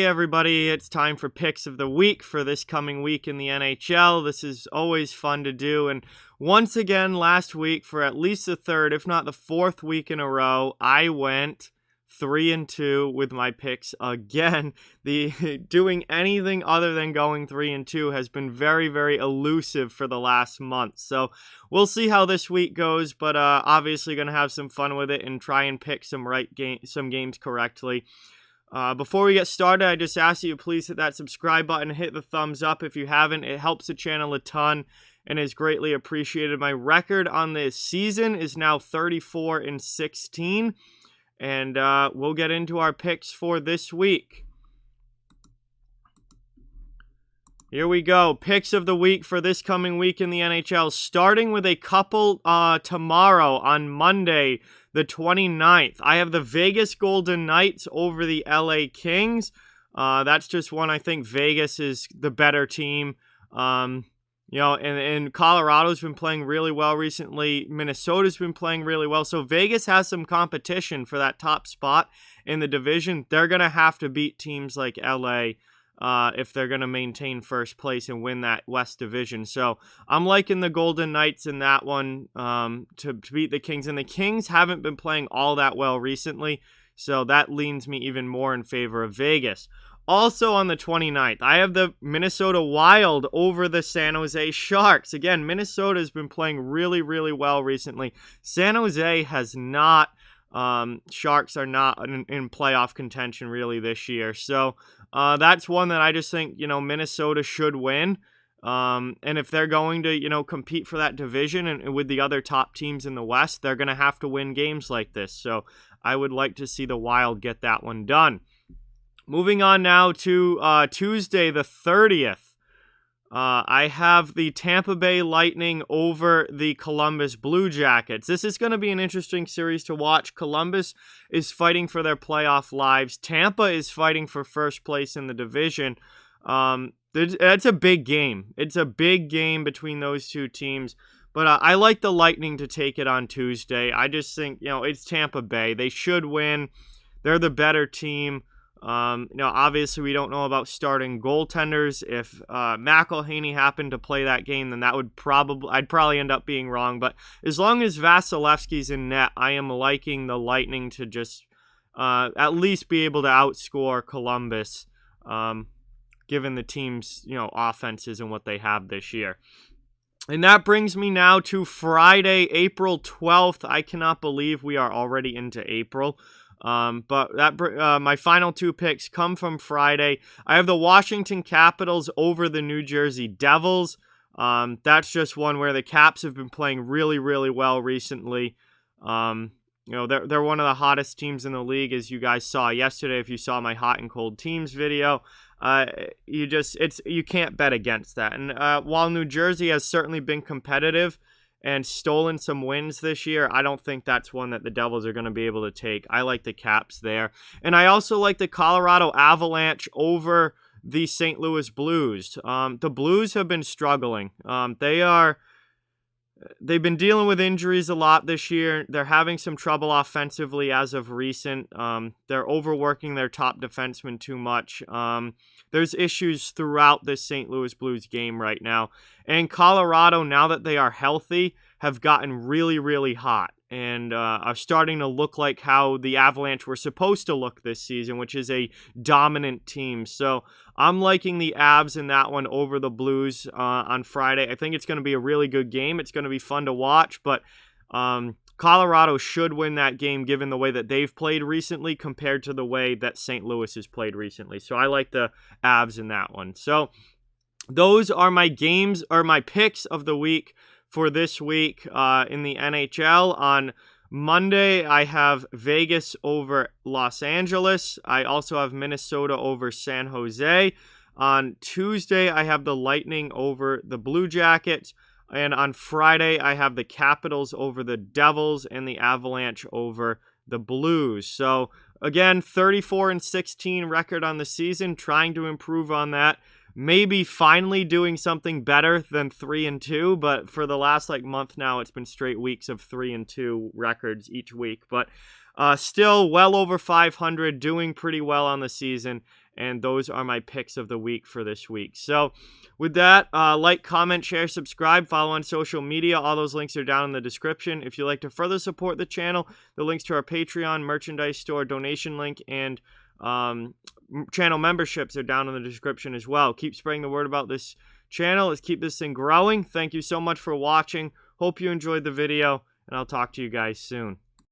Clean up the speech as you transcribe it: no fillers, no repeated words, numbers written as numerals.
Hey everybody, it's time for picks of the week for this coming week in the NHL. This is always fun to do, and once again last week, for at least the third, if not the fourth week in a row, I went 3-2 with my picks again. Doing anything other than going 3-2 has been very, very elusive for the last month. So we'll see how this week goes, but obviously going to have some fun with it and try and pick some games correctly. Before we get started, I just ask you to please hit that subscribe button, hit the thumbs up if you haven't. It helps the channel a ton and is greatly appreciated. My record on this season is now 34-16, and we'll get into our picks for this week. Here we go. Picks of the week for this coming week in the NHL, starting with a couple tomorrow on Monday, the 29th. I have the Vegas Golden Knights over the LA Kings. That's just one I think Vegas is the better team. And Colorado's been playing really well recently. Minnesota's been playing really well. So Vegas has some competition for that top spot in the division. They're going to have to beat teams like LA if they're going to maintain first place and win that West Division. So I'm liking the Golden Knights in that one to beat the Kings. And the Kings haven't been playing all that well recently, so that leans me even more in favor of Vegas. Also on the 29th, I have the Minnesota Wild over the San Jose Sharks. Again, Minnesota has been playing really, really well recently. San Jose has not. Sharks are not in playoff contention really this year. So that's one that I just think, Minnesota should win. And if they're going to, compete for that division and with the other top teams in the West, they're going to have to win games like this. So I would like to see the Wild get that one done. Moving on now to Tuesday the 30th. I have the Tampa Bay Lightning over the Columbus Blue Jackets. This is going to be an interesting series to watch. Columbus is fighting for their playoff lives. Tampa is fighting for first place in the division. That's a big game. It's a big game between those two teams. But I like the Lightning to take it on Tuesday. I just think, it's Tampa Bay. They should win. They're the better team. Obviously we don't know about starting goaltenders. If McElhaney happened to play that game, then I'd probably end up being wrong. But as long as Vasilevsky's in net, I am liking the Lightning to just at least be able to outscore Columbus, given the team's offenses and what they have this year. And that brings me now to Friday, April 12th. I cannot believe we are already into April. But my final two picks come from Friday. I have the Washington Capitals over the New Jersey Devils. That's just one where the Caps have been playing really, really well recently. They're one of the hottest teams in the league, as you guys saw yesterday. If you saw my hot and cold teams video, you can't bet against that. And while New Jersey has certainly been competitive and stolen some wins this year, I don't think that's one that the Devils are going to be able to take. I like the Caps there. And I also like the Colorado Avalanche over the St. Louis Blues. The Blues have been struggling. They've been dealing with injuries a lot this year. They're having some trouble offensively as of recent. They're overworking their top defenseman too much. There's issues throughout this St. Louis Blues game right now. And Colorado, now that they are healthy, have gotten really, really hot and are starting to look like how the Avalanche were supposed to look this season, which is a dominant team. So I'm liking the Avs in that one over the Blues on Friday. I think it's going to be a really good game. It's going to be fun to watch, but Colorado should win that game given the way that they've played recently compared to the way that St. Louis has played recently. So I like the Avs in that one. So those are my games or my picks of the week for this week in the NHL. On Monday, I have Vegas over Los Angeles. I also have Minnesota over San Jose. On Tuesday, I have the Lightning over the Blue Jackets. And on Friday, I have the Capitals over the Devils and the Avalanche over the Blues. So again, 34-16 record on the season, trying to improve on that. maybe finally doing something better than 3-2, but for the last like month now, it's been straight weeks of 3-2 records each week. But still well over 500, doing pretty well on the season. And those are my picks of the week for this week. So with that, like, comment, share, subscribe, follow on social media. All those links are down in the description. If you'd like to further support the channel, the links to our Patreon, merchandise store, donation link, and channel memberships are down in the description as well. Keep spreading the word about this channel. Let's keep this thing growing. Thank you so much for watching. Hope you enjoyed the video, and I'll talk to you guys soon.